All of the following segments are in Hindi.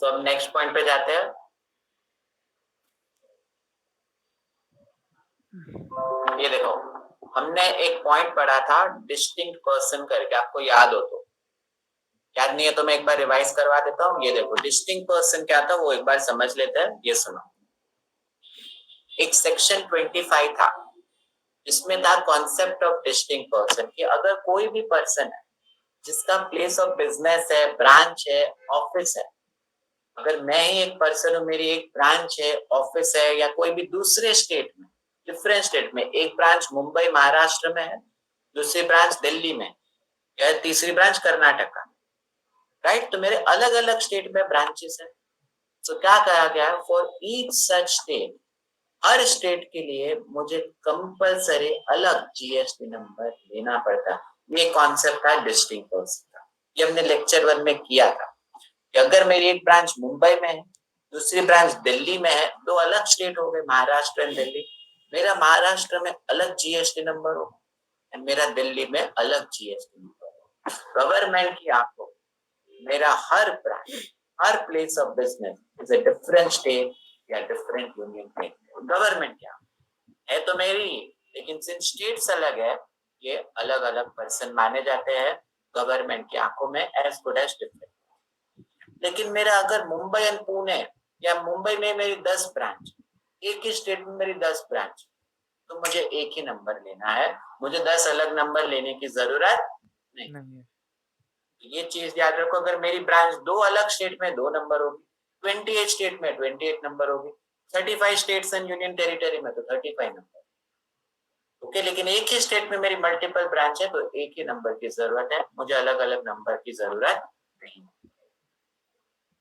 तो अब नेक्स्ट पॉइंट पे जाते हैं। ये देखो, हमने एक पॉइंट पढ़ा था डिस्टिंक्ट पर्सन करके, आपको याद हो तो? याद नहीं है तो मैं एक बार रिवाइज करवा देता हूँ। ये देखो, डिस्टिंक्ट पर्सन क्या था वो एक बार समझ लेते हैं। ये सुनो, एक सेक्शन 25 था जिसमें था कॉन्सेप्ट ऑफ डिस्टिंक्ट पर्सन कि अगर कोई भी पर्सन है जिसका प्लेस ऑफ बिजनेस है, ब्रांच है, ऑफिस है, अगर मैं ही एक पर्सन हूँ, मेरी एक ब्रांच है, ऑफिस है, या कोई भी दूसरे स्टेट में, डिफरेंट स्टेट में, एक ब्रांच मुंबई महाराष्ट्र में है, दूसरी ब्रांच दिल्ली में, या तीसरी ब्रांच कर्नाटक, राइट? तो मेरे अलग अलग स्टेट में ब्रांचेस है। तो क्या कहा गया है, for each such state, her state के लिए मुझे कंपलसरी अलग जीएसटी नंबर लेना पड़ता। ये कॉन्सेप्ट था डिस्टिंक्ट पर्सन का। ये हमने लेक्चर 1 में किया था कि अगर मेरी एक ब्रांच मुंबई में है, दूसरी ब्रांच दिल्ली में है, दो अलग स्टेट हो गए, महाराष्ट्र एंड दिल्ली, मेरा महाराष्ट्र में अलग जीएसटी नंबर हो एंड मेरा दिल्ली में अलग जीएसटी नंबर हो। गवर्नमेंट की आंखों मेरा हर ब्रांच, हर place of business is a different state या डिफरेंट यूनियन टेरिटरी। गवर्नमेंट क्या है तो मेरी, लेकिन सिंस स्टेट्स अलग है, ये अलग अलग पर्सन माने जाते हैं गवर्नमेंट की आंखों में एज गुड एज डिफरेंट। लेकिन मेरा अगर मुंबई एंड पुणे, या मुंबई में मेरी 10 ब्रांच, एक ही स्टेट में मेरी 10 ब्रांच, तो मुझे एक ही नंबर लेना है, मुझे 10 अलग नंबर लेने की जरूरत नहीं है। ये चीज याद रखो, अगर मेरी ब्रांच दो अलग स्टेट में 2 नंबर होगी, 28 स्टेट में 28 नंबर होगी, 35 स्टेट्स एंड यूनियन टेरिटरी में तो 35 नंबर। ओके, लेकिन एक ही स्टेट में मेरी मल्टीपल ब्रांच है तो एक ही नंबर की जरूरत है, मुझे अलग अलग नंबर की जरूरत नहीं।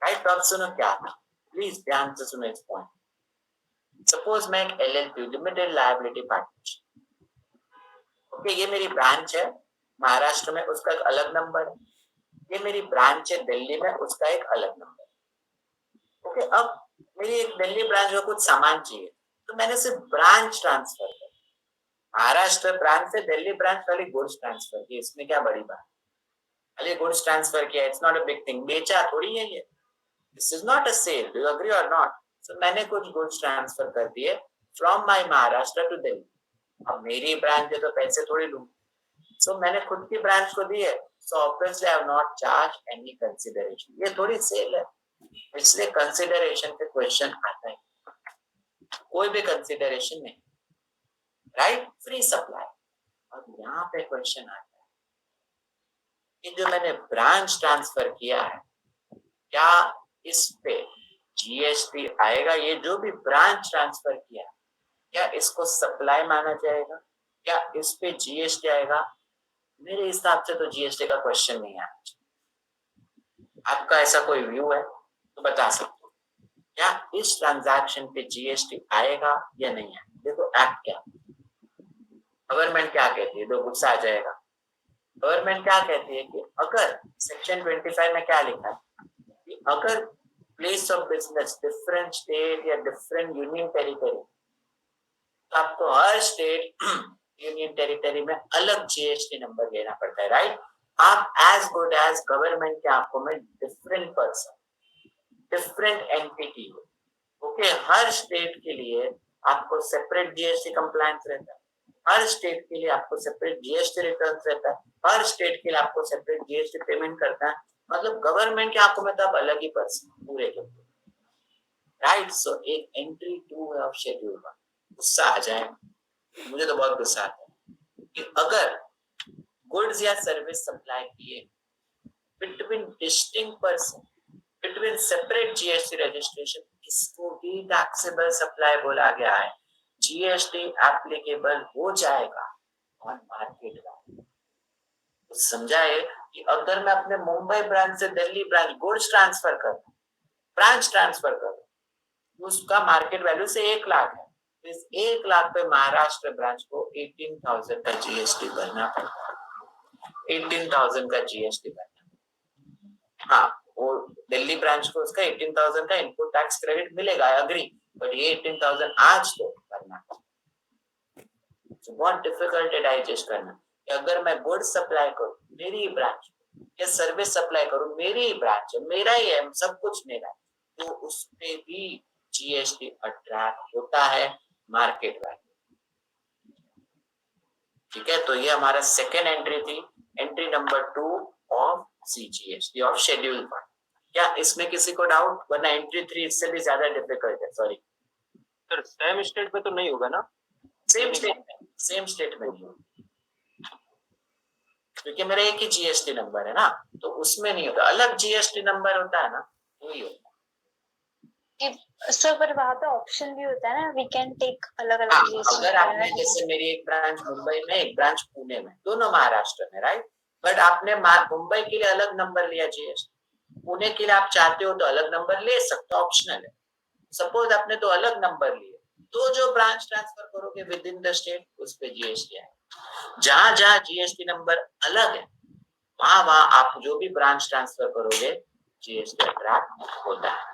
राइट? तो अब सुनो क्या था, प्लीज ध्यान से सुनो इस पॉइंट। सपोज मैं एक LLP, limited liability partnership, okay, ये मेरी ब्रांच है महाराष्ट्र में, उसका एक अलग नंबर है। ये मेरी ब्रांच है दिल्ली में, उसका एक अलग नंबर। ओके, अब मेरी एक दिल्ली ब्रांच में कुछ सामान चाहिए, तो मैंने सिर्फ ब्रांच ट्रांसफर कर, महाराष्ट्र ब्रांच से दिल्ली ब्रांच वाली गुड्स ट्रांसफर की, इसमें क्या बड़ी बात, खाली गुड्स ट्रांसफर किया, it's not a big thing, बेचा थोड़ी है ये, this is not a sale, do you agree or not? So मैंने कुछ गुड्स ट्रांसफर कर दिए from my Maharashtra to Delhi. अब मेरी ब्रांच है तो पैसे थोड़ी लूंगी, सो मैंने खुद की ब्रांच को दिए, so obviously I have not charge any consideration, ये थोड़ी सेल है, इसलिए कंसीडरेशन पे क्वेश्चन आता है, कोई भी कंसीडरेशन नहीं, राइट? Free supply. और यहाँ पे क्वेश्चन आता है कि जो मैंने ब्रांच ट्रांसफर किया है, क्या इस पे जीएसटी आएगा? ये जो भी ब्रांच ट्रांसफर किया, क्या इसको सप्लाई माना जाएगा? क्या इस पे जीएसटी आएगा? मेरे हिसाब से तो जीएसटी का क्वेश्चन नहीं आना चाहिए। आपका ऐसा कोई व्यू है तो बता सकते हो, क्या इस ट्रांजैक्शन पे जीएसटी आएगा या नहीं आएगा? देखो एक्ट क्या, गवर्नमेंट क्या कहती है, तो गुस्सा आ जाएगा। गवर्नमेंट क्या कहती है कि अगर सेक्शन 25 में क्या लिखा है कि अगर place of business different state या डिफरेंट यूनियन टेरिटरी, तो आपको हर स्टेट यूनियन टेरिटरी में अलग जीएसटी नंबर लेना पड़ता है, राइट? आप एज गुड एज गवर्नमेंट के आंखों में डिफरेंट पर्सन, डिफरेंट एंटिटी हो, ओके, हर स्टेट के लिए आपको सेपरेट जीएसटी कंप्लायंस रहता है, हर स्टेट के लिए आपको सेपरेट जीएसटी रिटर्न रहता है, हर स्टेट के लिए आपको सेपरेट जीएसटी पेमेंट करता है, मतलब गवर्नमेंट की आंखों में तो आप अलग ही पर्सन पूरे के, राइट? सो एक एंट्री 2 है ऑफ शेड्यूल 1। गुस्सा आ जाए, मुझे तो बहुत गुस्सा आता है कि अगर गुड्स या सर्विस सप्लाई किए between distinct person, between separate GST registration, इसको भी टैक्सेबल सप्लाई बोला गया है, जीएसटी एप्लीकेबल हो जाएगा ऑन मार्केट वैल्यू। तो समझाए कि अगर मैं अपने मुंबई ब्रांच से दिल्ली ब्रांच गुड्स ट्रांसफर कर, ब्रांच ट्रांसफर कर, उसका मार्केट वैल्यू से 1 लाख है, इस 1 लाख पे महाराष्ट्र ब्रांच को 18,000 का जीएसटी भरना पड़ता है, 18,000 का जीएसटी भरना। हाँ, वो दिल्ली ब्रांच को उसका 18,000 का इनपुट टैक्स क्रेडिट मिलेगा, अग्री, बट ये 18,000 आज तो भरना। बहुत डिफिकल्ट है डाइजेस्ट करना कि अगर मैं गुड सप्लाई करूं मेरी ब्रांच, या सर्विस सप्लाई करूं मेरी ब्रांच है, मेरा ही है, सब कुछ मेरा है, तो उसपे भी जीएसटी अट्रैक्ट होता है मार्केट वैल्यू। ठीक है, तो ये हमारा सेकेंड एंट्री थी, entry number 2 of CGST of schedule fund. क्या इसमें किसी को डाउट? वरना एंट्री 3 इससे भी ज्यादा डिफिकल्ट है। सॉरी सर, सेम स्टेट में तो नहीं होगा ना? सेम स्टेट में नहीं होगा, क्योंकि मेरा एक ही जीएसटी नंबर है ना, तो उसमें नहीं होता। अलग जीएसटी नंबर होता है ना, वही होता है। सर पर वहाँ पे ऑप्शन भी होता है ना, वी कैन टेक अलग अलग हाँ, जीएसटी। अगर आपने जैसे मेरी एक ब्रांच मुंबई में, एक ब्रांच पुणे में, दोनों महाराष्ट्र में, राइट, बट आपने मुंबई के लिए अलग नंबर लिया जीएसटी, पुणे के लिए आप चाहते हो तो अलग नंबर ले सकते हो, ऑप्शनल है। सपोज आपने तो अलग नंबर लिए, तो जो ब्रांच ट्रांसफर करोगे विद इन द स्टेट उस पे जीएसटी है। जहां जहां जीएसटी नंबर अलग है, वहां वहां आप जो भी ब्रांच ट्रांसफर करोगे जीएसटी अट्रैक्ट होता है।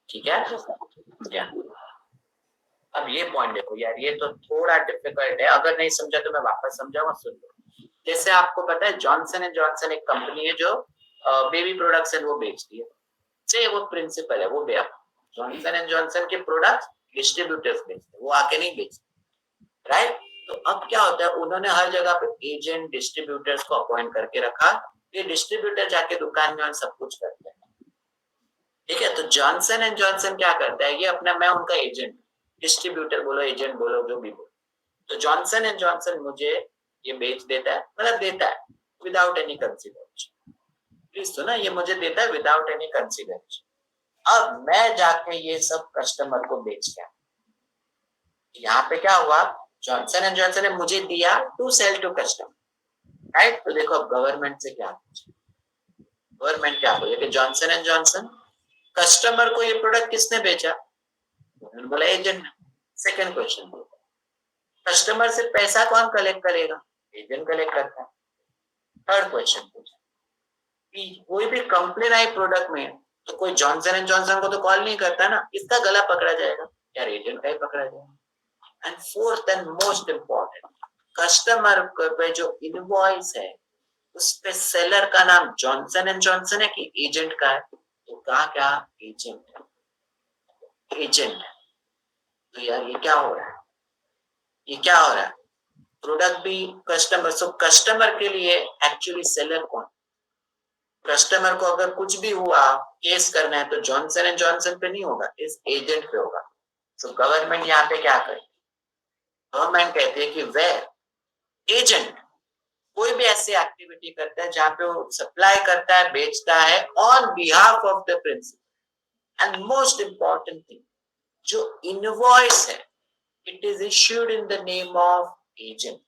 ठीक है क्या? अब ये पॉइंट देखो यार, ये तो थोड़ा डिफिकल्ट है, अगर नहीं समझा तो मैं वापस समझाऊंगा, सुन लो। जैसे आपको पता है जॉनसन एंड जॉनसन एक कंपनी है जो बेबी प्रोडक्ट्स है वो बेचती है, से वो प्रिंसिपल है, वो जॉनसन एंड जॉनसन के प्रोडक्ट्स डिस्ट्रीब्यूटर्स बेचते हैं, वो आके नहीं बेचते, राइट। तो अब क्या होता है, उन्होंने हर जगह पे एजेंट डिस्ट्रीब्यूटर्स को अपॉइंट करके रखा, ये डिस्ट्रीब्यूटर जाके दुकान में सब कुछ करते हैं। ठीक है, तो जॉनसन एंड जॉनसन क्या करता है, ये अपना, मैं उनका एजेंट, डिस्ट्रीब्यूटर बोलो, एजेंट बोलो, जो भी बोलो, तो जॉनसन एंड जॉनसन मुझे ये बेच देता है, मतलब देता है विदाउट एनी कंसिडरेशन। प्लीज सुना, ये मुझे देता है विदाउट एनी कंसिडरेशन। अब मैं जाके ये सब कस्टमर को बेच गया, यहाँ पे क्या हुआ, जॉनसन एंड जॉनसन ने मुझे दिया to sell to customer, right. तो देखो अब गवर्नमेंट से क्या, गवर्नमेंट क्या बोले कि जॉनसन एंड जॉनसन कस्टमर को ये प्रोडक्ट किसने बेचा, उन्होंने बोला एजेंट ने। सेकंड क्वेश्चन, कस्टमर से पैसा कौन कलेक्ट करेगा, एजेंट कलेक्ट करता है। थर्ड क्वेश्चन पूछा, कोई भी कंप्लेन आई प्रोडक्ट में तो कोई जॉनसन एंड जॉनसन को तो कॉल नहीं करता ना, किसका गला पकड़ा जाएगा, यार एजेंट का ही पकड़ा जाएगा। And fourth and most important, customer पे जो इनवॉइस है उस पे सेलर का नाम जॉनसन एंड जॉनसन है कि एजेंट का है, तो कहा क्या एजेंट है, एजेंट है। तो यार ये क्या हो रहा है, ये क्या हो रहा है, प्रोडक्ट भी कस्टमर, सो कस्टमर के लिए एक्चुअली सेलर कौन, कस्टमर को अगर कुछ भी हुआ केस करना है तो जॉनसन एंड जॉनसन पे नहीं होगा, इस एजेंट पे होगा। तो गवर्नमेंट यहाँ पे क्या करे, गवर्नमेंट कहती है कि वेयर एजेंट कोई भी ऐसी एक्टिविटी करता है जहां पे वो सप्लाई करता है, बेचता है on behalf of the principal, and most important thing, जो इनवॉइस है it is issued in the name of agent,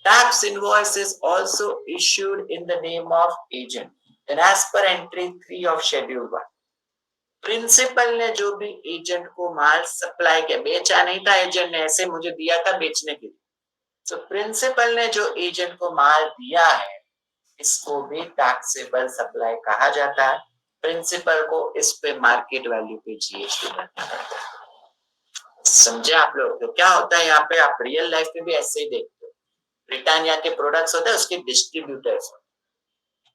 tax invoice is also issued in the name of agent, and as per entry 3 of schedule 1, principal ने जो भी एजेंट को माल सप्लाई किया, बेचा नहीं था एजेंट ने, ऐसे मुझे दिया था बेचने के लिए, तो प्रिंसिपल ने जो एजेंट को माल दिया है इसको भी टैक्सेबल सप्लाई कहा जाता है। प्रिंसिपल को इस पे मार्केट वैल्यू पे जीएसटी भरना पड़ता है। समझे आप लोग? तो क्या होता है यहाँ पे, आप रियल लाइफ में भी ऐसे ही देखते हो, ब्रिटानिया के प्रोडक्ट्स होते हैं, उसके डिस्ट्रीब्यूटर्स,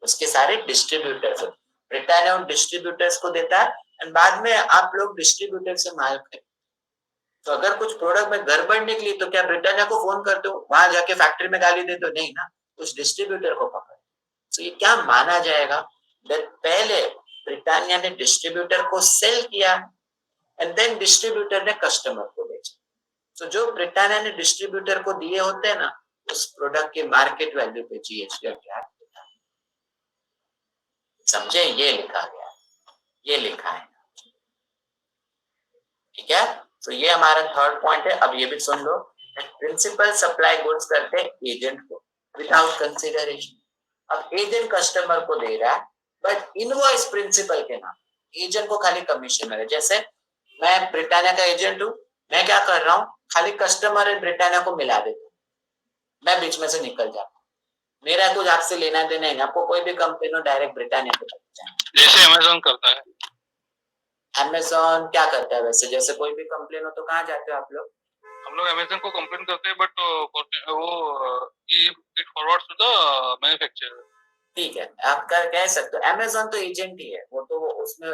उसके सारे डिस्ट्रीब्यूटर्स होते, ब्रिटानिया उन डिस्ट्रीब्यूटर्स को देता है, एंड बाद में आप लोग डिस्ट्रीब्यूटर से माल खरीदते। तो अगर कुछ प्रोडक्ट में गड़बड़ निकली तो क्या ब्रिटानिया को फोन करते हो, वहां जाके फैक्ट्री में गाली देते हो, नहीं ना, उस डिस्ट्रीब्यूटर को पकड़। तो ये क्या माना जाएगा, पहले ब्रिटानिया ने डिस्ट्रीब्यूटर को सेल किया एंड देन डिस्ट्रीब्यूटर ने कस्टमर को बेचा। तो जो ब्रिटानिया ने डिस्ट्रीब्यूटर को दिए होते हैं ना, उस प्रोडक्ट के मार्केट वैल्यू पे जीएसटी अट्रैक्ट होता है। समझे, ये लिखा गया, ये लिखा है, ठीक है। तो ये हमारा थर्ड पॉइंट है। अब ये भी सुन लो, प्रिंसिपल सप्लाई गुड्स करते हैं एजेंट को विदाउट कंसिडरेशन। अब एजेंट कस्टमर को दे रहा है बट इनवॉइस प्रिंसिपल के नाम, एजेंट को खाली कमीशन मिले। जैसे मैं ब्रिटानिया का एजेंट हूँ, मैं क्या कर रहा हूँ, खाली कस्टमर एंड ब्रिटानिया को मिला देता हूँ, मैं बीच में से निकल जाता हूँ, मेरा कुछ आपसे लेना देना है, आपको कोई भी कंपनी हो डायरेक्ट ब्रिटानिया को जैसे अमेज़न करता है। अमेज़न क्या करता है वैसे, जैसे कोई भी कंप्लेन हो तो कहाँ जाते हो आप लोग? हम लोग अमेज़न को कंप्लेन करते हैं, बट वो it forwards to the manufacturer. ठीक है, आप कह सकते हो अमेज़न तो एजेंट ही है, वो तो उसमें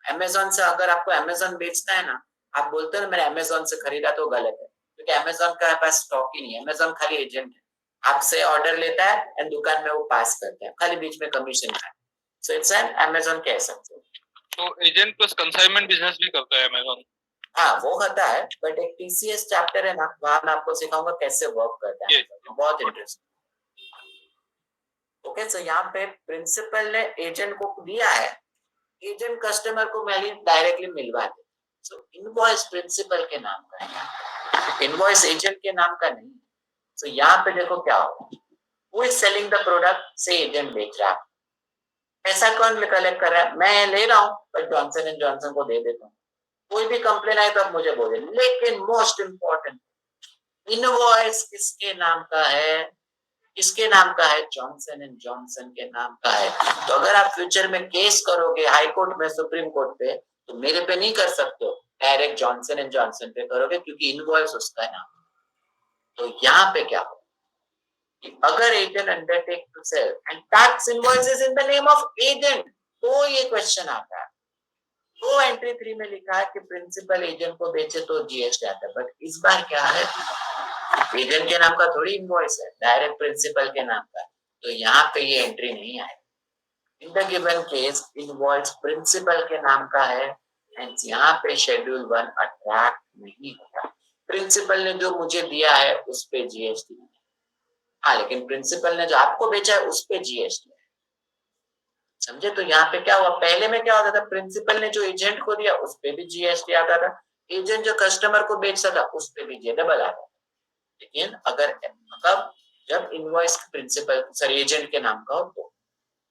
अमेजोन से अगर आपको अमेजोन बेचना है ना, आप बोलते हो ना मैंने अमेजोन से खरीदा, तो गलत है, क्योंकि अमेजोन का पास स्टॉक ही नहीं है। अमेजोन खाली एजेंट है, आपसे ऑर्डर लेता है एंड दुकान में वो पास करता है, खाली बीच में कमीशन का। सो इट्स एन अमेजोन कह सकते हो। तो एजेंट प्लस कंसाइनमेंट बिजनेस भी करता है अमेजोन। हाँ वो होता है, बट एक टीसीएस चैप्टर है ना, वहां मैं आपको सिखाऊंगा कैसे वर्क करता है। बहुत इंटरेस्टिंग। ओके, सो यहाँ पे प्रिंसिपल ने एजेंट को दिया है, एजेंट कस्टमर को डायरेक्टली मिलवा दे। सो इनवॉइस प्रिंसिपल के नाम का है, इनवॉइस एजेंट के नाम का नहीं। सो यहाँ पे देखो क्या होगा, who is selling the product, से एजेंट बेच रहा है। पैसा कौन कलेक्ट कर रहा है, मैं ले रहा हूँ, पर जॉनसन एंड जॉनसन को दे देता हूँ। कोई भी कंप्लेन आए तो आप मुझे बोले, लेकिन मोस्ट इंपॉर्टेंट, इनवॉइस किसके नाम का है, किसके नाम का है, जॉनसन एंड जॉनसन के नाम का है। तो अगर आप फ्यूचर में केस करोगे हाई कोर्ट में, सुप्रीम कोर्ट पे, तो मेरे पे नहीं कर सकते हो, डायरेक्ट जॉनसन एंड जॉनसन पे करोगे, क्योंकि इनवॉइस उसका है नाम। तो यहाँ पे क्या हो, अगर agent undertake to sell and tax invoices in the name of agent, तो ये क्वेश्चन आता है। तो एंट्री 3 में लिखा है कि प्रिंसिपल एजेंट को बेचे तो जीएसटी आता है, बट इस बार क्या है, एजेंट के नाम का थोड़ी इनवॉइस है, डायरेक्ट प्रिंसिपल के नाम का। तो यहाँ पे ये एंट्री नहीं आएगी। In the given case invoice principal के नाम का है, एंड यहाँ पे शेड्यूल 1 अट्रैक्ट नहीं होता। प्रिंसिपल ने जो मुझे दिया है उस पे जीएसटी नहीं, हाँ लेकिन प्रिंसिपल ने जो आपको बेचा है उस पे जीएसटी है। समझे? तो यहाँ पे क्या हुआ, पहले में क्या होता था, प्रिंसिपल ने जो एजेंट को दिया उस पे भी जीएसटी आता था, एजेंट जो कस्टमर को बेचता था उस पे भी जी डबल आता था। लेकिन अगर कब, जब इनवॉइस प्रिंसिपल सॉरी एजेंट के नाम का हो तो।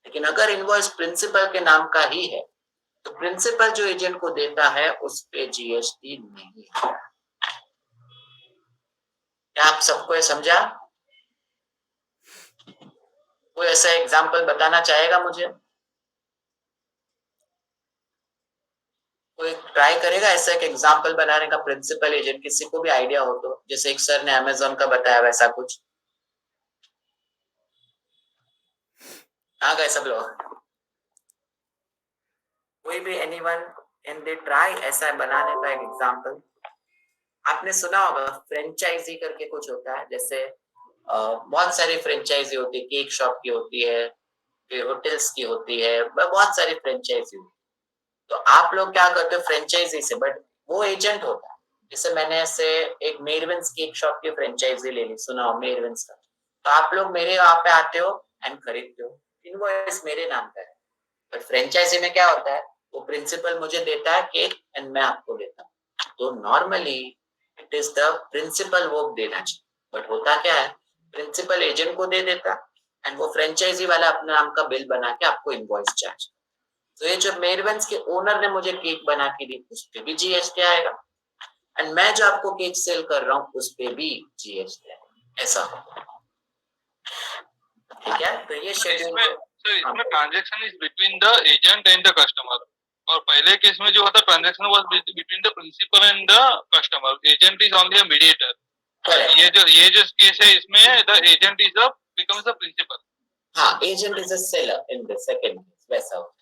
लेकिन अगर इनवॉइस प्रिंसिपल के नाम का ही है, तो प्रिंसिपल जो एजेंट को देता है उस पे जीएसटी नहीं है। क्या आप सबको ये समझा? कोई ऐसा एग्जाम्पल बताना चाहेगा मुझे? कोई ट्राई करेगा ऐसा एक एग्जाम्पल बनाने का, प्रिंसिपल एजेंट, किसी को भी आइडिया हो तो, जैसे एक सर ने अमेजोन का बताया वैसा कुछ। आ गए सब लोग? कोई भी एनीवन कैन दे ट्राई ऐसा बनाने का एक एग्जाम्पल? आपने सुना होगा फ्रेंचाइजी करके कुछ होता है, जैसे बहुत सारी फ्रेंचाइजी होती है, केक शॉप की होती है, फिर होटल्स की होती है, बहुत सारी फ्रेंचाइजी होती है। तो आप लोग क्या करते हो फ्रेंचाइजी से, बट वो एजेंट होता है। जैसे मैंने ऐसे एक मेरविन्स केक शॉप की फ्रेंचाइजी ले ली, सुना हो मेरविन्स का, तो आप लोग मेरे वहां पे आते हो एंड खरीदते हो, इनवॉइस मेरे नाम का है। बट फ्रेंचाइजी में क्या होता है, वो प्रिंसिपल मुझे देता है केक एंड मैं आपको देता हूँ। तो normally it is the principal वो देना चाहिए, बट होता क्या है, प्रिंसिपल एजेंट को दे देता एंड वो फ्रेंचाइजी वाला अपने नाम का बिल बना के आपको इनवॉइस चार्ज। तो ये जो मेरवेंस के ओनर ने मुझे केक बना के दी उस पे भी जीएसटी आएगा, एंड मैं जो आपको केक सेल कर रहा हूँ उस पे भी जीएसटी आएगा। ऐसा होगा, ठीक है? तो ये शेड्यूल इसमें transaction is between the agent and the customer, और पहले केस में जो होता transaction was between the principal and the customer, agent is only a mediator. ये जो केस है इसमें the agent is a becomes the principal. हाँ, agent is a seller in the second case, वैसा होता है।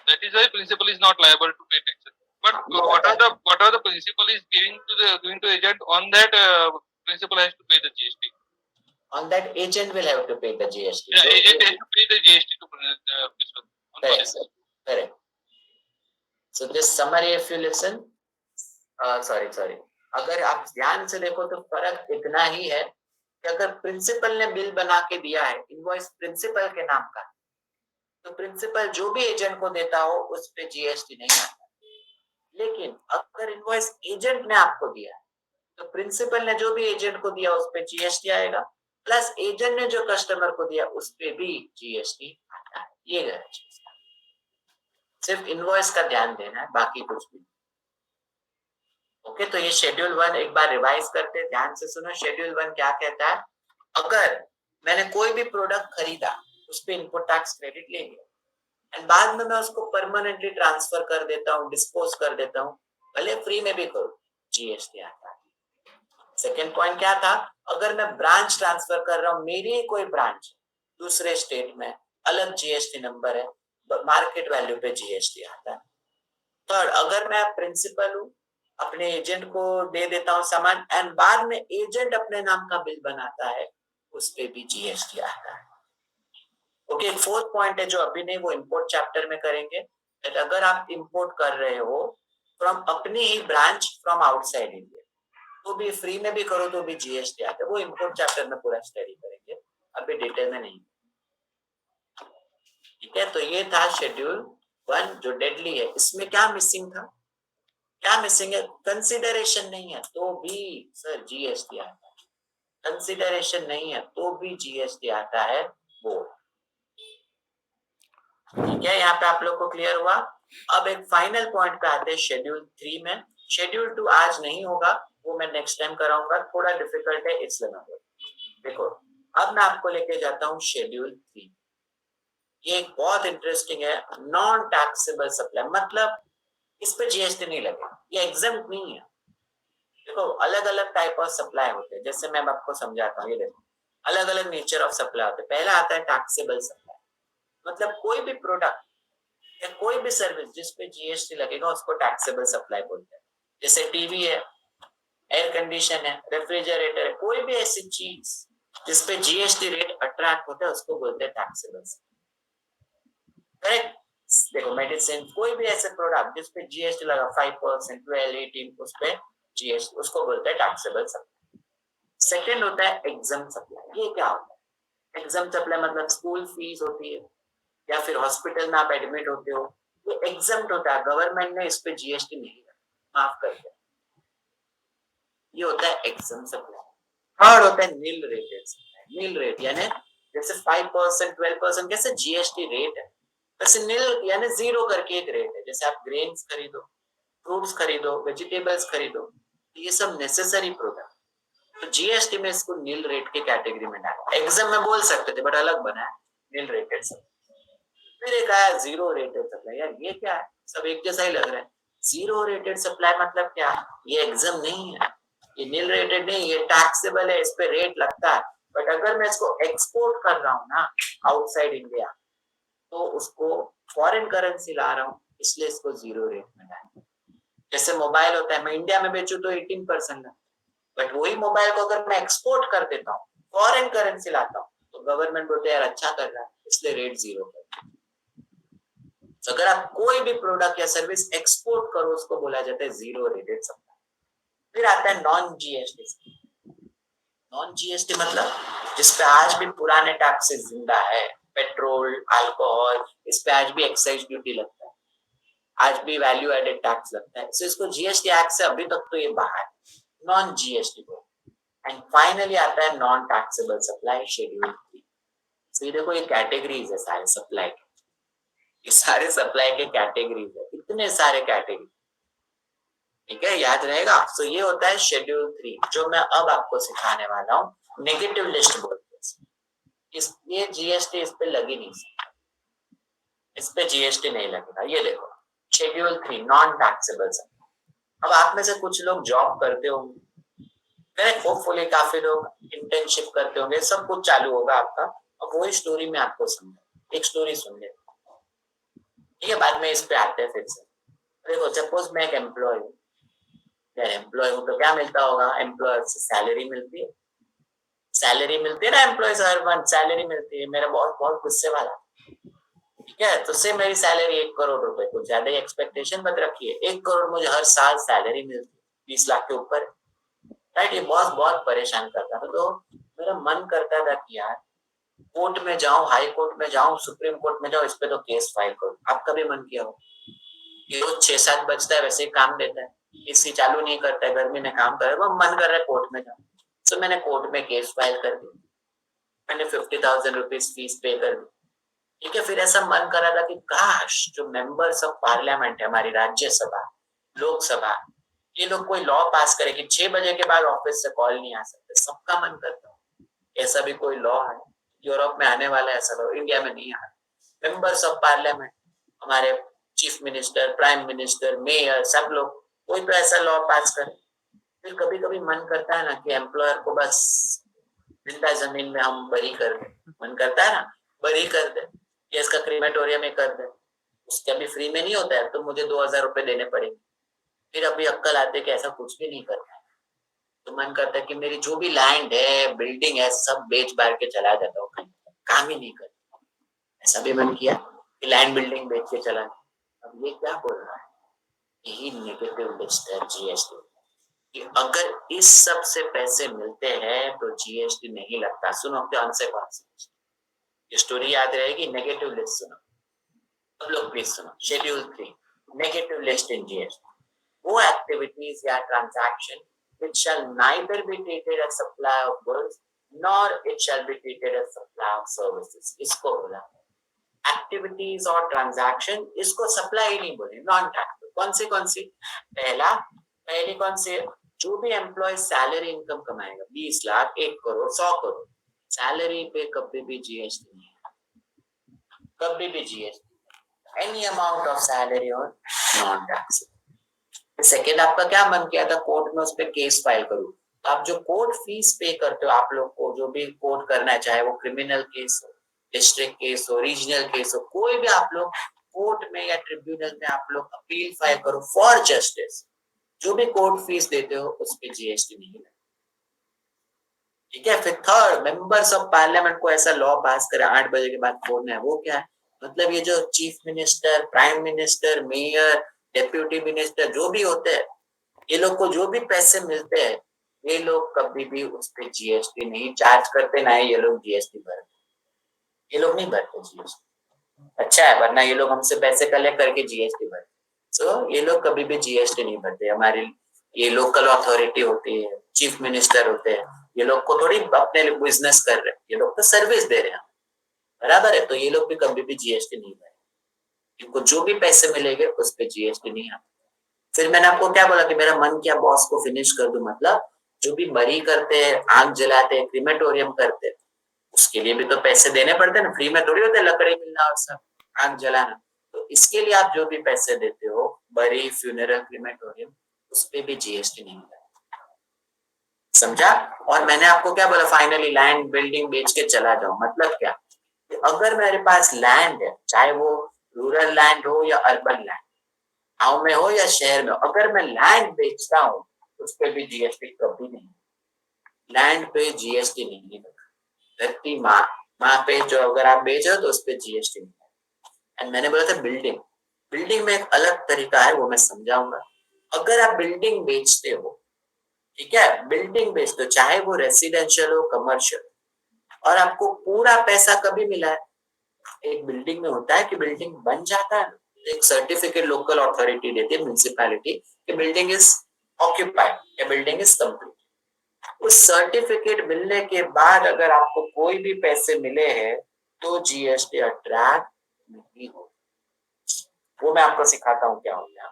That is why principal is not liable to pay taxes. But what are the principal is giving to agent, on that principal has to pay the GST. On that agent will have to pay the GST. Yeah, So agent has to pay the GST to principal. correct, sir. Correct. So this summary, if you listen, sorry. अगर आप ध्यान से देखो तो फर्क इतना ही है कि अगर प्रिंसिपल ने बिल बना के दिया है, इनवॉइस प्रिंसिपल के नाम का, तो प्रिंसिपल जो भी एजेंट को देता हो उस पे जीएसटी नहीं आता। लेकिन अगर इनवॉइस एजेंट ने आपको दिया है, तो प्रिंसिपल ने जो भी एजेंट को दिया उस पे जीएसटी आएगा, प्लस एजेंट ने जो कस्टमर को दिया उस पे भी जीएसटी आता है। ये है चीज, सिर्फ इनवॉइस का ध्यान देना है, बाकी कुछ भी। ओके, तो ये शेड्यूल 1 एक बार रिवाइज करते हैं, ध्यान से सुनो। शेड्यूल 1 क्या कहता है, अगर मैंने कोई भी प्रोडक्ट खरीदा, उस पे इनपुट टैक्स क्रेडिट ले लिया एंड बाद में मैं उसको परमानेंटली ट्रांसफर कर देता हूँ, डिस्पोज कर देता हूँ, भले फ्री में भी करूँ, जीएसटी आता है। सेकेंड पॉइंट क्या था, अगर मैं ब्रांच ट्रांसफर कर रहा हूँ, मेरी कोई ब्रांच दूसरे स्टेट में, अलग जीएसटी नंबर है, मार्केट वैल्यू पे जीएसटी आता है। थर्ड, अगर मैं प्रिंसिपल हूँ, अपने एजेंट को दे देता हूँ सामान एंड बाद में एजेंट अपने नाम का बिल बनाता है, उस पे भी जीएसटी आता है। ओके, फोर्थ पॉइंट है जो अभी नहीं, वो इंपोर्ट चैप्टर में करेंगे। अगर आप इंपोर्ट कर रहे हो फ्रॉम अपनी ही ब्रांच फ्रॉम आउटसाइड इंडिया, तो भी फ्री में भी करो तो भी जीएसटी आता है, वो इंपोर्ट चैप्टर में पूरा स्टडी करेंगे, अभी डिटेल में नहीं। ठीक है, तो ये था शेड्यूल 1 जो डेडली है। इसमें क्या मिसिंग था, क्या मिसिंग है? कंसिडरेशन नहीं है तो भी सर जीएसटी आता है, कंसिडरेशन नहीं है तो भी जीएसटी आता है, वो ठीक है। यहाँ पे आप लोग को क्लियर हुआ। अब एक फाइनल पॉइंट पे आते हैं शेड्यूल 3 में। शेड्यूल 2 आज नहीं होगा, वो मैं नेक्स्ट टाइम कराऊंगा, थोड़ा डिफिकल्ट है इसलिए मैं बोल। देखो, अब मैं आपको लेके जाता हूँ शेड्यूल 3। ये एक बहुत इंटरेस्टिंग है, नॉन टैक्सेबल सप्लाई, मतलब इस पे जीएसटी नहीं लगेगा, ये एग्जम्प्ट नहीं है। देखो, अलग अलग टाइप ऑफ सप्लाई होते हैं, जैसे मैं आपको समझाता हूँ। ये देखो, अलग अलग नेचर ऑफ सप्लाई होते हैं। पहला आता है टैक्सेबल सप्लाई, मतलब कोई भी प्रोडक्ट या कोई भी सर्विस जिसपे जीएसटी लगेगा उसको टैक्सेबल सप्लाई बोलते हैं। जैसे टीवी है, एयर कंडीशन है, रेफ्रिजरेटर है, कोई भी ऐसी चीज जिसपे जीएसटी रेट अट्रैक्ट होता है उसको बोलते हैं टैक्सेबल। करेक्ट। देखो, मेडिसिन, कोई भी ऐसे प्रोडक्ट जिसपे जीएसटी लगा 5%, 12, 18, उस पे जीएसटी, उसको बोलते हैं टैक्सेबल सप्लाई। सेकंड होता है एग्जम सप्लाई। ये क्या होता है? एग्जम सप्लाई मतलब स्कूल फीस होती है या फिर हॉस्पिटल में आप एडमिट होते हो, ये एग्जम्प्ट होता है, गवर्नमेंट ने इस पे जीएसटी नहीं माफ कर दिया, ये होता है एग्जम सप्लाई। थर्ड होता है nil rated supply. Nil rate यानी जैसे 5%, 12% कैसे जीएसटी रेट है, वैसे नील यानी जीरो करके एक रेट है। जैसे आप ग्रेन्स खरीदो, फ्रूट्स खरीदो, वेजिटेबल्स खरीदो, ये सब नेसेसरी प्रोडक्ट, तो जीएसटी में इसको नील रेट के कैटेगरी में डाला। एग्जाम में बोल सकते थे बट अलग बना है, नील रेटेड सप्लाई। फिर एक आया जीरो रेटेड सप्लाई। यार ये क्या है, सब एक जैसा ही लग रहा है। जीरो रेटेड सप्लाई मतलब क्या? ये एग्जाम नहीं है, ये नील रेटेड नहीं, ये टैक्सेबल है, इस पे रेट लगता है, बट अगर मैं इसको एक्सपोर्ट कर रहा हूँ ना आउटसाइड इंडिया, तो उसको फॉरेन करेंसी ला रहा हूँ, इसलिए इसको जीरो रेट में डाल। जैसे मोबाइल होता है, मैं इंडिया में बेचू तो 18% है, बट वही मोबाइल को अगर मैं एक्सपोर्ट कर देता हूँ, फॉरेन करेंसी लाता हूँ, तो गवर्नमेंट बोलते हैं यार अच्छा कर रहा है, इसलिए रेट जीरो कर। तो अगर आप कोई भी प्रोडक्ट या सर्विस एक्सपोर्ट करो उसको बोला जाता है जीरो रेटेड सप्लाई। फिर आता है नॉन जीएसटी। नॉन जीएसटी मतलब जिसपे आज भी पुराने टैक्सेस जिंदा है, पेट्रोल, अल्कोहल, इस पे आज भी एक्साइज ड्यूटी लगता है, आज भी वैल्यू एडेड टैक्स लगता है, सो इसको जीएसटी एक्ट से अभी तक तो ये बाहर, नॉन जीएसटी को। एंड फाइनली आता है नॉन टैक्सेबल सप्लाई, शेड्यूल 3। सो ये देखो, ये कैटेगरीज है सारे सप्लाई के, ये सारे सप्लाई के कैटेगरीज है, इतने सारे कैटेगरी, ठीक है, याद रहेगा। सो ये होता है शेड्यूल 3 जो मैं अब आपको सिखाने वाला हूँ, नेगेटिव लिस्ट बोलते हैं। इस ये जीएसटी इस पे लगी नहीं, इस पे जीएसटी नहीं लगेगा। ये देखो शेड्यूल 3 नॉन टैक्सेबल सप्लाई। अब आप में से कुछ लोग जॉब करते होंगे, होपफुली काफी लोग इंटर्नशिप करते होंगे, सब कुछ चालू होगा आपका। अब वही स्टोरी में आपको समझा, एक स्टोरी सुन ले, ठीक है, बाद में इस पे आते हैं फिर से। देखो, सपोज मैं एक एम्प्लॉय हूँ, एम्प्लॉय हूँ तो क्या मिलता होगा? एम्प्लॉयर से सैलरी मिलती है, सैलरी मिलती है ना, एम्प्लॉय से हर मंथ सैलरी मिलती है। मेरा बॉस बहुत गुस्से वाला, ठीक है, तो से मेरी सैलरी 1 करोड़ रुपए, कुछ ज्यादा ही एक्सपेक्टेशन मत रखिए, 1 करोड़ मुझे हर साल सैलरी मिलती है, 20 लाख के ऊपर, राइट। ये बॉस बहुत परेशान करता था, तो मेरा मन करता था कि यार कोर्ट में जाऊं, हाई कोर्ट में जाऊं, सुप्रीम कोर्ट में जाऊं, इस पे तो केस फाइल करूं। आपका भी मन किया हो? रोज 6-7 बजता है, वैसे ही काम देता है, एसी चालू नहीं करता है, गर्मी में काम कर रहा है, मन कर रहा है कोर्ट में जाऊं, तो मैंने कोर्ट में केस फाइल कर दी, मैंने 50,000 रुपीज फीस पे कर दी, ठीक है। फिर ऐसा मन कर रहा था कि काश जो मेंबर्स ऑफ पार्लियामेंट है, हमारी राज्यसभा, लोकसभा, ये लोग कोई लॉ पास करे कि 6 बजे के बाद ऑफिस से कॉल नहीं आ सकते। सबका मन करता है ऐसा भी कोई लॉ है, यूरोप में आने वाला है ऐसा लॉ, इंडिया में नहीं आ रहा। मेंबर्स ऑफ पार्लियामेंट, हमारे chief minister, prime minister, mayor, सब लोग कोई तो ऐसा लॉ पास करे। फिर कभी कभी मन करता है ना कि एम्प्लॉयर को बस जिंदा जमीन में हम बरी कर दे, मन करता है ना, बरी कर दे, या इसका क्रीमेटोरियम में कर दे, उसके अभी फ्री में नहीं होता है तो मुझे 2000 रुपए देने पड़ेंगे। फिर अभी अक्कल आते कि ऐसा कुछ भी नहीं करना है, तो मन करता है कि मेरी जो भी लैंड है बिल्डिंग है सब बेच बार के चला जाता हूँ, काम ही नहीं करता। ऐसा भी मन किया कि लैंड बिल्डिंग बेच के चला। अब ये क्या बोल रहा है, यही नेगेटिव लिस्ट है जीएसटी कि अगर इस सब से पैसे मिलते हैं तो जीएसटी नहीं लगता। सुनो ध्यान से बात, ये स्टोरी याद रहेगी। नेगेटिव लिस्ट सुनो सब लोग, प्लीज सुनो। Schedule 3 negative list in GST, वो एक्टिविटीज या transaction which shall neither be treated as supply of goods nor it shall be treated as supply of services। इसको बोला एक्टिविटीज और ट्रांजैक्शन, इसको सप्लाई नहीं बोले, नॉन टैक्स। कौन सी पहली कौन सी, जो भी एम्प्लॉय सैलरी इनकम कमाएगा 20 लाख 1 करोड़ 100 करोड़, सैलरी पे कभी भी जीएसटी नहीं है, कभी भी GST, any amount of salary और नॉन टैक्स। सेकेंड आपका क्या मन किया था, कोर्ट में उस पर केस फाइल करूं। तो आप जो कोर्ट फीस पे करते हो, आप लोग को जो भी कोर्ट करना है, चाहे वो क्रिमिनल केस हो, डिस्ट्रिक्ट केस हो, रीजनल केस हो, कोई भी आप लोग कोर्ट में या ट्रिब्यूनल में आप लोग अपील फाइल करो फॉर जस्टिस, जो भी कोर्ट फीस देते हो उस पे जीएसटी नहीं लगता। ठीक है। फिर थर्ड, मेंबर्स ऑफ पार्लियामेंट को ऐसा लॉ पास करे 8 बजे के बाद बोलना है, वो क्या है, मतलब ये जो chief minister, prime minister, mayor, deputy minister जो भी होते हैं, ये लोग को जो भी पैसे मिलते हैं, ये लोग कभी भी उस पे जीएसटी नहीं चार्ज करते, ना ये लोग जीएसटी भरते, ये लोग नहीं भरते जीएसटी। अच्छा है, वरना ये लोग हमसे पैसे कलेक्ट करके जीएसटी भरते। सो ये लोग कभी भी जीएसटी नहीं भरते। हमारी ये लोकल अथॉरिटी होती है, चीफ मिनिस्टर होते हैं, ये लोग को थोड़ी अपने बिजनेस कर रहे हैं, ये लोग तो सर्विस दे रहे हैं, बराबर है। तो ये लोग भी कभी भी जीएसटी नहीं भरे, इनको जो भी पैसे मिलेंगे उस पे जीएसटी नहीं आता। फिर मैंने आपको क्या बोला कि मेरा मन किया बॉस को फिनिश कर दूं, मतलब जो भी मरी करते हैं, आग जलाते हैं, क्रीमेटोरियम करते हैं, उसके लिए भी तो पैसे देने पड़ते हैं ना, फ्री में थोड़ी होते हैं लकड़ी मिलना और सब आग जलाना। तो इसके लिए आप जो भी पैसे देते हो, बरी, फ्यूनरल, क्रीमेटोरियम, उस पे भी जीएसटी नहीं है, समझा। और मैंने आपको क्या बोला, फाइनली लैंड बिल्डिंग बेच के चला जाओ, मतलब क्या, अगर मेरे पास लैंड है, चाहे वो रूरल लैंड हो या अर्बन लैंड, गांव में हो या शहर में, अगर मैं लैंड बेचता हूँ उस पे भी जीएसटी कभी नहीं, लैंड पे जीएसटी नहीं लगा। धरती माँ पे जो अगर आप बेच रहे हो तो उस पे जीएसटी नहीं है। एंड मैंने बोला था बिल्डिंग में एक अलग तरीका है, वो मैं समझाऊंगा। अगर आप बिल्डिंग बेचते हो, ठीक है, बिल्डिंग बेचते हो, चाहे वो रेसिडेंशियल हो, कमर्शियल, और आपको पूरा पैसा कभी मिला है, एक बिल्डिंग में होता है कि बिल्डिंग बन जाता है, एक सर्टिफिकेट लोकल अथॉरिटी देती है, म्युनिसिपैलिटी, कि बिल्डिंग इज ऑक्यूपाइड या बिल्डिंग इज कंप्लीट। उस सर्टिफिकेट मिलने के बाद अगर आपको कोई भी पैसे मिले हैं तो जीएसटी अट्रैक्ट नहीं हो। वो मैं आपको सिखाता हूँ क्या होता है।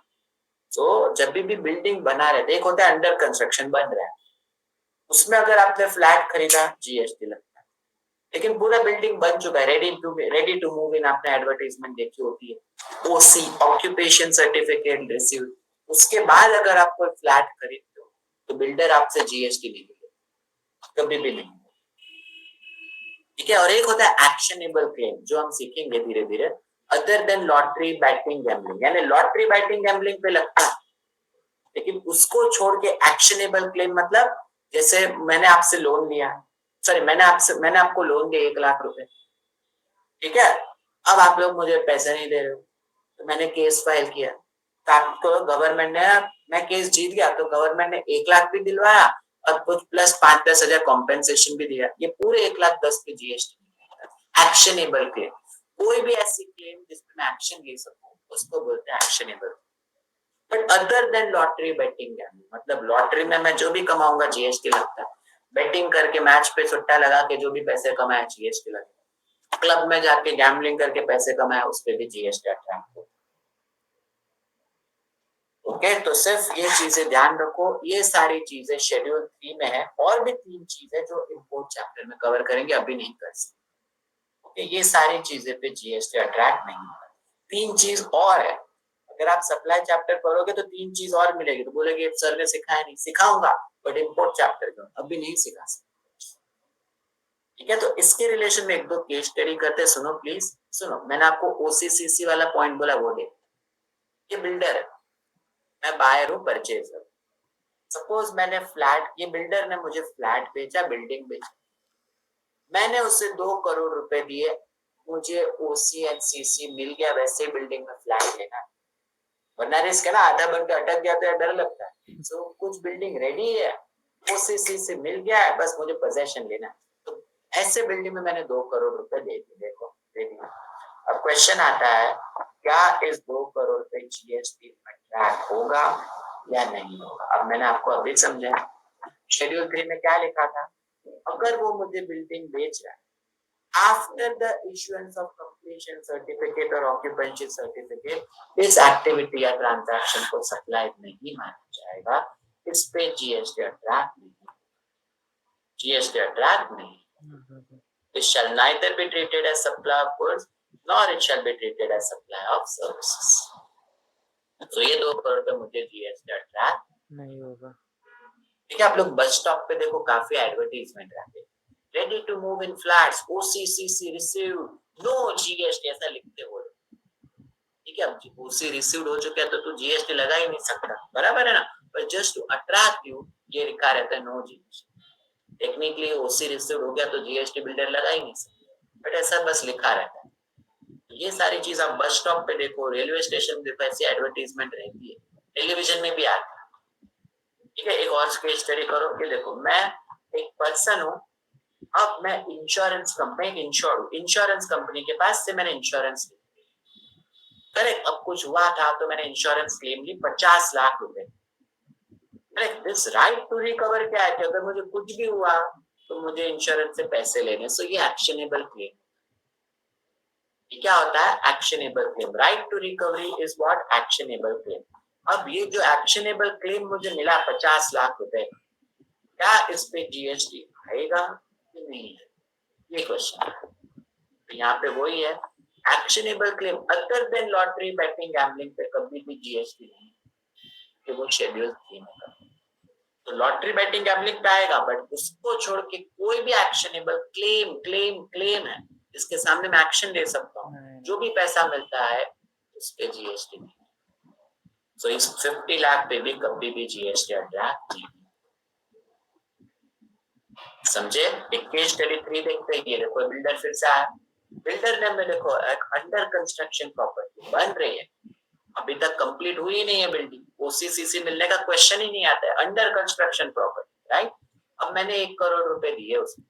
तो जब भी बिल्डिंग बना रहे, एक होता है अंडर कंस्ट्रक्शन, बन रहा है, उसमें अगर आपने फ्लैट खरीदा जीएसटी लगता है, लेकिन पूरा बिल्डिंग बन चुका है, रेडी टू मूव इन, आपने एडवर्टाइजमेंट देखी होती है, ओसी ऑक्यूपेशन सर्टिफिकेट रिसीव, उसके बाद अगर आप कोई फ्लैट खरीदते हो तो बिल्डर आपसे जीएसटी नहीं लेगा, कभी भी नहीं। ठीक है। और एक होता है एक्शनेबल क्लेम, जो हम सीखेंगे धीरे धीरे, other than lottery, batting, gambling, यानी लॉटरी, बैटिंग, गैम्बलिंग पे लगता है, लेकिन उसको छोड़ के एक्शनेबल क्लेम, मतलब जैसे मैंने आपसे लोन लिया, सॉरी मैंने आपको लोन दिया 1 लाख रुपए, ठीक है, अब आप लोग मुझे पैसे नहीं दे रहे हो, तो मैंने केस फाइल किया, तो आपको गवर्नमेंट ने, मैं केस जीत गया तो गवर्नमेंट ने 1 लाख भी दिलवाया और कुछ प्लस 5-10 हजार कॉम्पेंसेशन भी दिया, ये पूरे 1,10,000 पे जीएसटी। एक्शनेबल क्लेम, कोई भी ऐसी क्लेम जिसपे मैं एक्शन ले सकूं उसको बोलते हैं actionable. But other than lottery, batting, gambling, मतलब लॉटरी में मैं जो भी कमाऊंगा जीएसटी लगता है, बैटिंग करके मैच पे सुट्टा लगा के जो भी पैसे कमाए जीएसटी लगता है, क्लब में जाके गैम्बलिंग करके पैसे कमाए उस पे भी जीएसटी अट्रैक्ट होता है। ओके, तो सिर्फ ये चीजें ध्यान रखो, ये सारी चीजें शेड्यूल 3 में है, और भी 3 चीजें जो इम्पोर्ट चैप्टर में कवर करेंगे, अभी नहीं कर सकते। ओके, ये सारी चीजें पे जीएसटी अट्रैक्ट नहीं होगा। 3 चीज और है, अगर आप सप्लाई चैप्टर पढ़ोगे तो 3 चीज और मिलेगी, तो बोलेगे सर ने सिखाया नहीं, सिखाऊंगा बट इम्पोर्ट चैप्टर का अभी नहीं सिखा सकते। ठीक है, तो इसके रिलेशन में 1-2 केस स्टडी करते, सुनो प्लीज। सुनो, मैंने आपको ओसीसीसी वाला पॉइंट बोला, वो देख, ये बिल्डर है, मैं बायर हूँ, परचेजर। सपोज मैंने फ्लैट, ये बिल्डर ने मुझे फ्लैट बेचा, बिल्डिंग बेचा, मैंने उसे 2 करोड़ रुपए दिए, मुझे ओसी एंड सीसी मिल गया, वैसे बिल्डिंग में फ्लैट लेना, वरना रिस्क है ना, आधा बन के अटक गया तो यार डर लगता है। सो कुछ बिल्डिंग रेडी है, ओसीसी से मिल गया है, बस मुझे पोजेशन लेना है, तो ऐसे बिल्डिंग में मैंने 2 करोड़ रुपए दे दिए, देखो दे दिए। अब क्वेश्चन आता है, क्या इस 2 करोड़ पे जीएसटी अट्रैक्ट होगा या नहीं होगा? अब मैंने आपको अभी समझाया, शेड्यूल 3 में क्या लिखा था, अगर वो मुझे बिल्डिंग बेच रहा है, after the issuance of completion certificate or occupancy certificate, इस एक्टिविटी या ट्रांजैक्शन को सप्लाई नहीं माना जाएगा, इस पे जीएसटी अट्रैक्ट नहीं, जीएसटी अट्रैक्ट नहीं। It shall neither be treated as supply of goods nor it shall be treated as supply of services. तो ये 2 करोड़ पे मुझे जीएसटी अट्रैक्ट नहीं होगा। ठीक है। आप लोग बस स्टॉप पे देखो, काफी एडवर्टीजमेंट रहते हैं, ready to move in flats, OC CC received, no GST, ऐसा लिखते हो, ठीक है। अब ओसी रिसीव्ड हो चुका है तो तू जीएसटी लगा ही नहीं सकता, बराबर है ना, पर जस्ट टू अट्रैक्ट यू ये लिखा रहता है नो जीएसटी। टेक्निकली ओसी रिसीव्ड हो गया तो जीएसटी बिल्डर लगा ही नहीं सकता, बट ऐसा बस लिखा रहता है। ये सारी चीज आप बस स्टॉप पे देखो, रेलवे स्टेशन पे ऐसी एडवर्टीजमेंट रहती है, टेलीविजन में भी आता है, ठीक है। एक और केस स्टडी करो कि देखो, मैं एक पर्सन हूँ, अब मैं इंश्योरेंस कंपनी, इंश्योरेंस कंपनी के पास से मैंने इंश्योरेंस करेक्ट, अब कुछ हुआ था तो मैंने इंश्योरेंस क्लेम ली 50 लाख रुपए, correct. This right to recover क्या है कि अगर मुझे कुछ भी हुआ तो मुझे इंश्योरेंस से पैसे लेने, सो ये एक्शनेबल क्लेम। ये क्या होता है? Actionable claim. Right to recovery is what? Actionable claim. अब ये जो एक्शनेबल क्लेम मुझे मिला 50 लाख रुपए, क्या इस पे जीएसटी आएगा कि नहीं है, ये क्वेश्चन है। तो यहाँ पे वही है, actionable claim other than lottery, batting, gambling पे कभी भी जीएसटी नहीं, कि वो शेड्यूल 3 में। तो लॉटरी, बैटिंग, गैम्बलिंग पे आएगा, बट उसको छोड़ के कोई भी एक्शनेबल क्लेम है जिसके सामने मैं एक्शन ले सकता हूँ, जो भी पैसा मिलता है उस पे जीएसटी नहीं। सो इस 50 लाख पे भी कभी भी जीएसटी अट्रैक्ट नहीं। समझे? एक केस स्टडी 3 देखते हैं, ये देखो बिल्डर फिर से आया, बिल्डर ने में देखो एक अंडर कंस्ट्रक्शन प्रॉपर्टी बन रही है, अभी तक कंप्लीट हुई नहीं है बिल्डिंग, ओसीसीसी मिलने का क्वेश्चन ही नहीं आता है, अंडर कंस्ट्रक्शन प्रॉपर्टी, राइट। अब मैंने 1 करोड़ रुपए दिए उसको,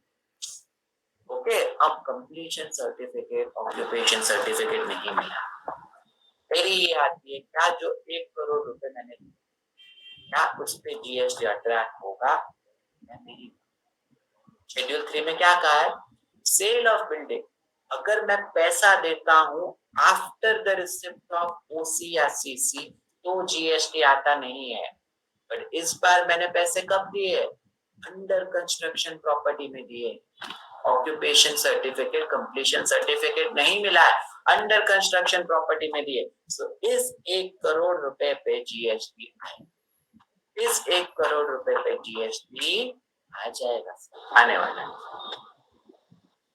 ओके। अब कंप्लीशन सर्टिफिकेट, ऑक्यूपेशन सर्टिफिकेट नहीं मिला, मेरी ये आती है, क्या जो 1 करोड़ रुपए मैंने दिए, क्या उस पे जीएसटी अट्रैक्ट होगा या नहीं? शेड्यूल 3 में क्या कहा है? सेल ऑफ बिल्डिंग, अगर मैं पैसा देता हूं आफ्टर द रिसिप्ट ऑफ ओसी या सीसी तो जीएसटी आता नहीं है, बट इस बार मैंने पैसे कब दिए? अंडर कंस्ट्रक्शन प्रॉपर्टी में दिए, ऑक्यूपेशन सर्टिफिकेट, कंप्लीशन सर्टिफिकेट नहीं मिला है, अंडर कंस्ट्रक्शन प्रॉपर्टी में दिए। सो इस 1 करोड़ रुपए पे जीएसटी आए, इस 1 करोड़ रुपए पे जीएसटी आ जाएगा, आने वाला है।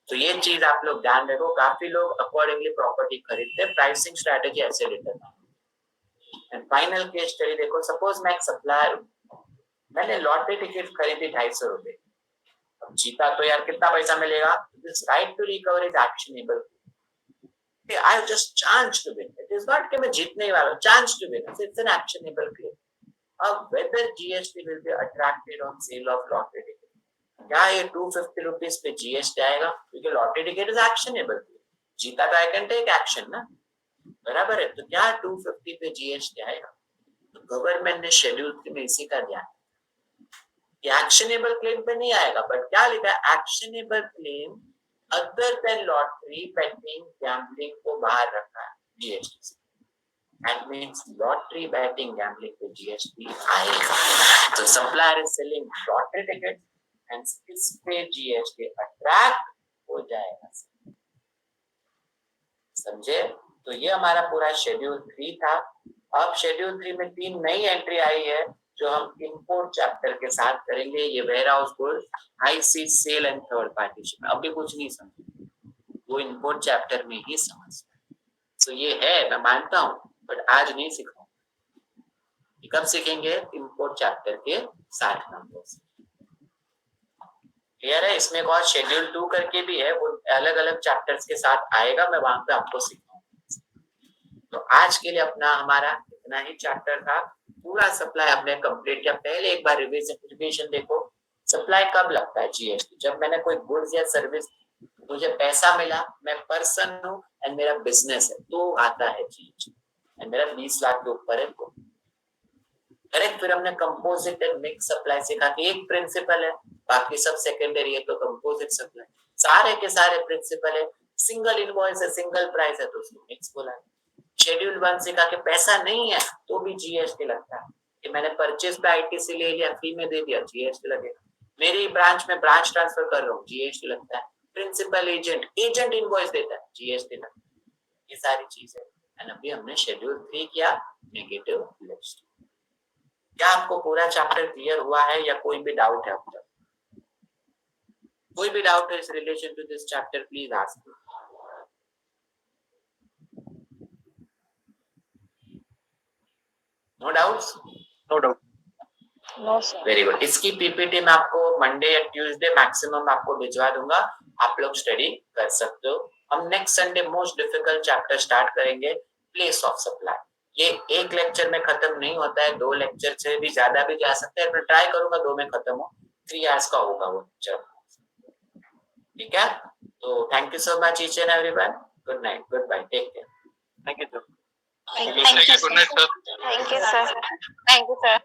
तो ये चीज आप लोग ध्यान रखो, काफी लोग अकॉर्डिंगली प्रॉपर्टी खरीदते, प्राइसिंग स्ट्रेटेजी ऐसे determine. And final case study देखो, सपोज मैं एक सप्लायर हूं, मैंने लॉटरी टिकट खरीदी 250 रुपए, अब जीता तो यार कितना पैसा मिलेगा? This right to recover is actionable, I have just chance to win, it is not कि मैं जीतने वाला हूं, chance to win, it's an actionable claim. अब whether GST will be attracted on sale of lottery ticket, क्या ये 250 रुपीज पे जीएसटी आएगा? क्योंकि लॉटरी टिकट इज एक्शनेबल, जीता तो आई कैन टेक एक्शन ना, बराबर है। तो क्या 250 पे जीएसटी आएगा? तो गवर्नमेंट ने शेड्यूल 3 में इसी का ध्यान, एक्शनेबल क्लेम पे नहीं आएगा, बट क्या लिखा है? Actionable claim other than lottery, batting, gambling को बाहर रखा है जीएसटी से। That means lottery, betting, gambling पे जीएसटी आएगा। तो supplier is selling lottery ticket and इस पे जीएसटी अट्रैक्ट हो जाएगा, समझे? तो ये हमारा पूरा शेड्यूल 3 था। अब शेड्यूल 3 में 3 नई एंट्री आई है जो हम इंपोर्ट चैप्टर के साथ करेंगे। ये warehouse good, IC, sale and third party ship. अभी कुछ नहीं समझे, वो इम्पोर्ट चैप्टर में ही समझना है। तो ये है, मैं मानता हूँ, बट आज नहीं सिखाऊंगा। कब सीखेंगे? इम्पोर्ट चैप्टर के 60 नंबर से। क्लियर है? इसमें एक और शेड्यूल 2 करके भी है, वो अलग अलग चैप्टर्स के साथ आएगा, मैं वहां पे आपको सिखाऊंगा। तो आज के लिए अपना हमारा इतना ही चैप्टर था। पूरा सप्लाई हमने कंप्लीट किया। पहले एक बार रिविजन देखो। सप्लाई कब लगता है? जीएसटी। जब मैंने कोई गुड्स या सर्विस, मुझे पैसा मिला, मैं पर्सन हूँ एंड मेरा बिजनेस है, तो आता है जीएसटी। एंड मेरा 20 लाख के ऊपर है तो करेक्ट। फिर हमने कंपोजिट एंड मिक्स सप्लाई सीखा कि एक प्रिंसिपल है, बाकी सब सेकेंडरी है, तो कंपोजिट सप्लाई। सारे के सारे प्रिंसिपल है। सिंगल इनवॉइस है, सिंगल प्राइस है, तो उसको मिक्स बोला। शेड्यूल 1 सीखा कि पैसा नहीं है तो भी जीएसटी लगता है, कि मैंने परचेज पे आईटीसी ले लिया, फ्री में दे दिया, जीएसटी लगेगा। मेरी ब्रांच में ब्रांच ट्रांसफर कर रहा हूँ, जीएसटी लगता है। प्रिंसिपल एजेंट इनवॉइस देता है, जीएसटी लगता है। ये सारी चीजें। एंड अभी हमने शेड्यूल 3 किया, नेगेटिव लिस्ट। क्या आपको पूरा चैप्टर क्लियर हुआ है या कोई भी डाउट है अब तक? कोई भी डाउट है इस relation to this chapter, please ask. No doubts? No doubt. No sir. Very good. इसकी पीपीटी मैं आपको मंडे या ट्यूसडे मैक्सिमम आपको भिजवा दूंगा, आप लोग स्टडी कर सकते हो। हम next Sunday most difficult chapter start करेंगे, प्लेस ऑफ सप्लाई। ये एक लेक्चर में खत्म नहीं होता है, 2 लेक्चर से भी ज्यादा भी जा सकते हैं, पर ट्राई करूंगा 2 में खत्म हो। 3 आवर्स का होगा वो लेक्चर, ठीक है? तो thank you so much each and everyone. Goodbye good, गुड बाय, take care. Thank you sir. Thank you, good night sir. Thank you, sir. Thank you, sir.